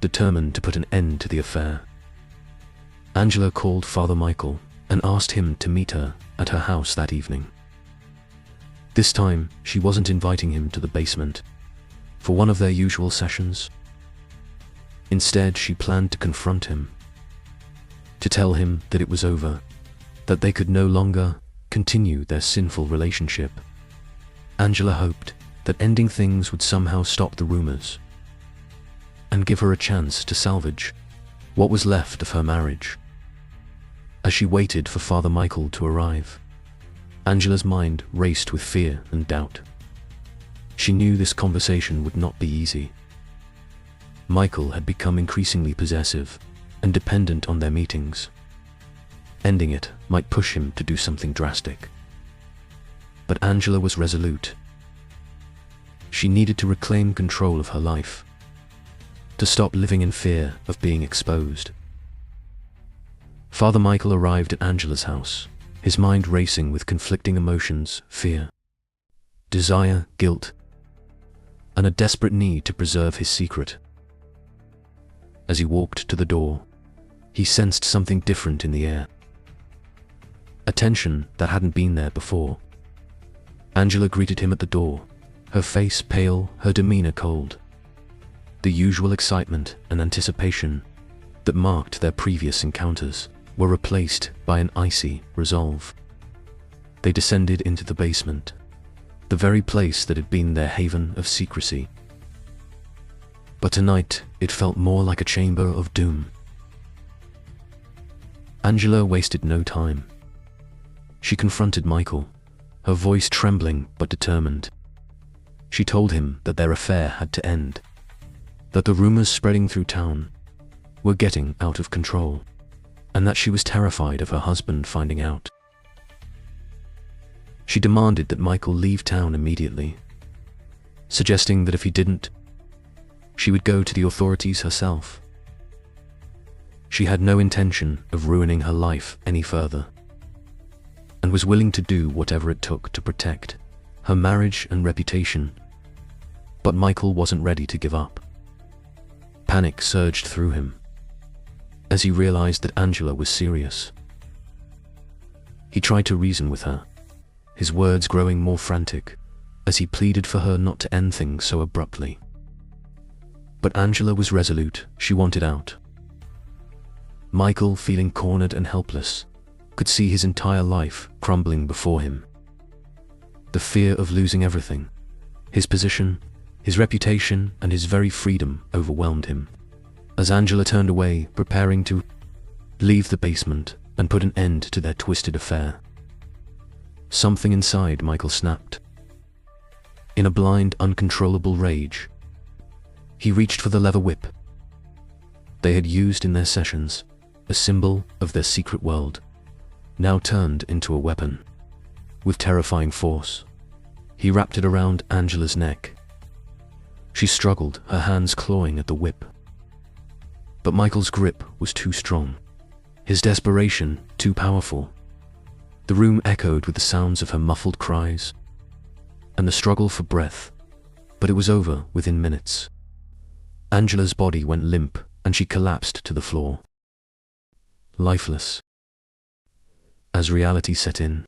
determined to put an end to the affair. Angela called Father Michael and asked him to meet her at her house that evening. This time, she wasn't inviting him to the basement for one of their usual sessions. Instead, she planned to confront him, to tell him that it was over, that they could no longer continue their sinful relationship. Angela hoped that ending things would somehow stop the rumors and give her a chance to salvage what was left of her marriage. As she waited for Father Michael to arrive, Angela's mind raced with fear and doubt. She knew this conversation would not be easy. Michael had become increasingly possessive and dependent on their meetings. Ending it might push him to do something drastic. But Angela was resolute. She needed to reclaim control of her life, to stop living in fear of being exposed. Father Michael arrived at Angela's house, his mind racing with conflicting emotions: fear, desire, guilt, and a desperate need to preserve his secret. As he walked to the door, he sensed something different in the air, a tension that hadn't been there before. Angela greeted him at the door, her face pale, her demeanor cold. The usual excitement and anticipation that marked their previous encounters were replaced by an icy resolve. They descended into the basement, the very place that had been their haven of secrecy. But tonight, it felt more like a chamber of doom. Angela wasted no time. She confronted Michael, her voice trembling but determined. She told him that their affair had to end, that the rumors spreading through town were getting out of control, and that she was terrified of her husband finding out. She demanded that Michael leave town immediately, suggesting that if he didn't, she would go to the authorities herself. She had no intention of ruining her life any further, and was willing to do whatever it took to protect her marriage and reputation. But Michael wasn't ready to give up. Panic surged through him as he realized that Angela was serious. He tried to reason with her, his words growing more frantic as he pleaded for her not to end things so abruptly. But Angela was resolute. She wanted out. Michael, feeling cornered and helpless, could see his entire life crumbling before him. The fear of losing everything, his position, his reputation, and his very freedom overwhelmed him. As Angela turned away, preparing to leave the basement and put an end to their twisted affair, something inside Michael snapped. In a blind, uncontrollable rage, he reached for the leather whip they had used in their sessions, a symbol of their secret world, now turned into a weapon. With terrifying force, he wrapped it around Angela's neck. She struggled, her hands clawing at the whip. But Michael's grip was too strong, his desperation too powerful. The room echoed with the sounds of her muffled cries and the struggle for breath, but it was over within minutes. Angela's body went limp and she collapsed to the floor, lifeless. As reality set in,